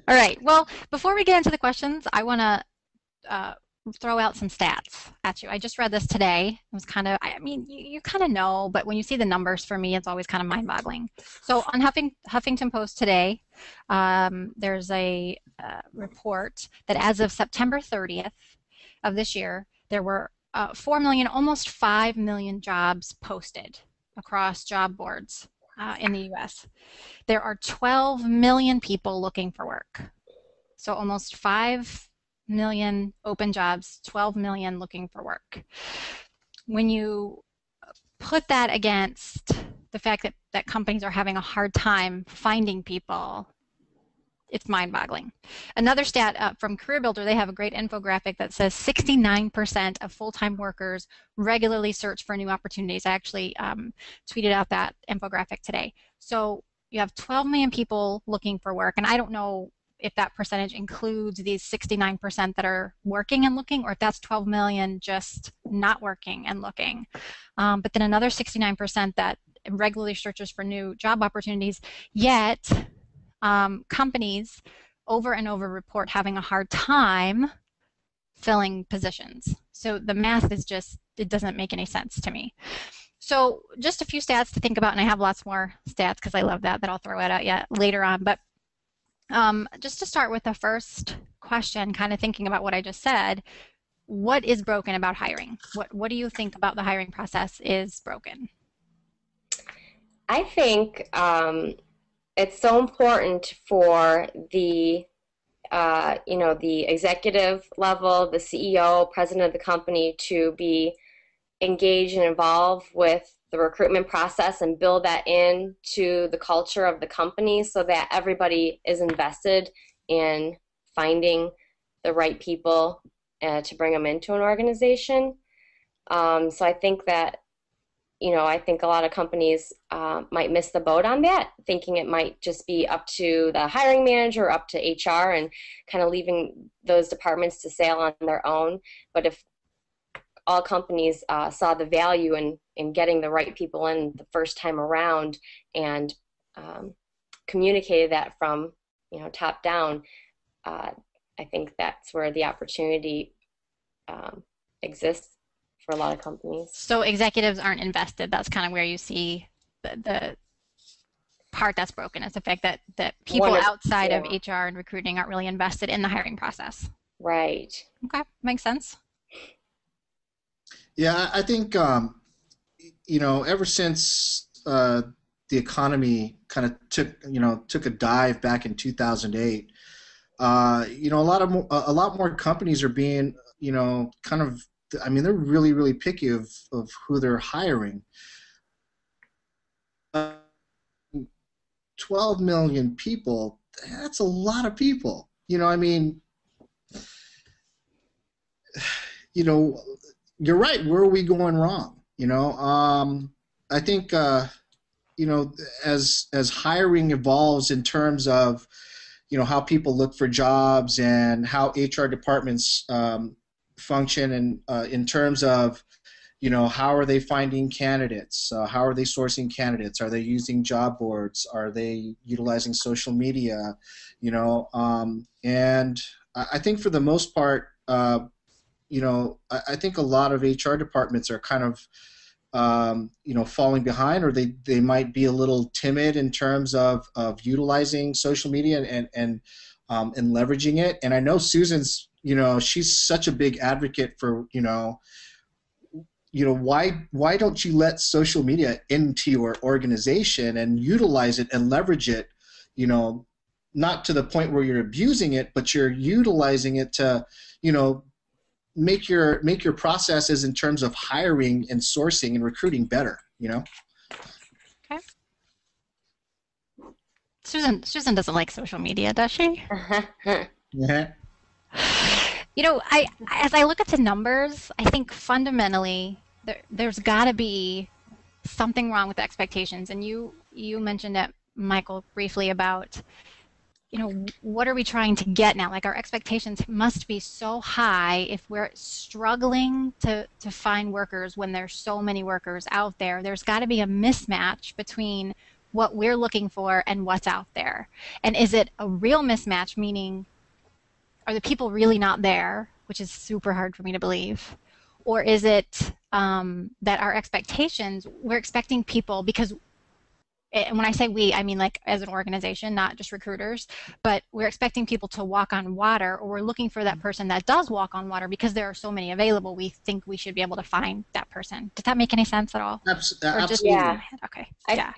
All right. Well, before we get into the questions, I want to uh, throw out some stats at you. I just read this today. It was kind of, I mean, you kind of know, but when you see the numbers for me, it's always kind of mind-boggling. So on Huffington Post today, there's a report that as of September 30th of this year, there were 4 million, almost 5 million jobs posted across job boards in the US. There are 12 million people looking for work. So almost 5 million open jobs, 12 million looking for work. When you put that against the fact that companies are having a hard time finding people, it's mind-boggling. Another stat from CareerBuilder, they have a great infographic that says 69% of full-time workers regularly search for new opportunities. I actually tweeted out that infographic today. So you have 12 million people looking for work, and I don't know if that percentage includes these 69% that are working and looking, or if that's 12 million just not working and looking. But then another 69% that regularly searches for new job opportunities, yet companies over and over report having a hard time filling positions. So the math is just, it doesn't make any sense to me. So just a few stats to think about, and I have lots more stats because I love that I'll throw it out yet later on. But just to start with the first question, kind of thinking about what I just said, what is broken about hiring? What do you think about the hiring process is broken? I think it's so important for the executive level, the CEO, president of the company to be engaged and involved with the recruitment process and build that into the culture of the company so that everybody is invested in finding the right people to bring them into an organization. So I think that I think a lot of companies might miss the boat on that, thinking it might just be up to the hiring manager, up to HR, and kind of leaving those departments to sail on their own. But if all companies saw the value in getting the right people in the first time around and communicated that from top down, I think that's where the opportunity exists for a lot of companies. So executives aren't invested. That's kind of where you see the part that's broken is the fact that people One of outside of Yeah, HR and recruiting aren't really invested in the hiring process. right. Okay, makes sense. Yeah, I think ever since the economy kind of took a dive back in 2008, a lot more companies are being kind of, I mean, they're really really picky of who they're hiring. 12 million people, that's a lot of people. I mean, you know, you're right. Where are we going wrong? I think as hiring evolves in terms of how people look for jobs and how HR departments function, and in terms of how are they finding candidates? How are they sourcing candidates? Are they using job boards? Are they utilizing social media? And I think for the most part, I think a lot of HR departments are kind of falling behind, or they might be a little timid in terms of utilizing social media and leveraging it. And I know Susan's, she's such a big advocate for, why don't you let social media into your organization and utilize it and leverage it, not to the point where you're abusing it, but you're utilizing it to, make your processes in terms of hiring and sourcing and recruiting better. Okay. Susan doesn't like social media, does she? Yeah. I as I look at the numbers, I think fundamentally there's got to be something wrong with expectations. And you mentioned it, Michael, briefly about what are we trying to get now? Like our expectations must be so high if we're struggling to find workers when there's so many workers out there. There's got to be a mismatch between what we're looking for and what's out there? And is it a real mismatch, meaning are the people really not there, which is super hard for me to believe? Or is it that our expectations, we're expecting people, because and when I say we, I mean like as an organization, not just recruiters, but we're expecting people to walk on water, or we're looking for that person that does walk on water because there are so many available. We think we should be able to find that person. Does that make any sense at all? Or just Absolutely. Yeah. okay, I, yeah.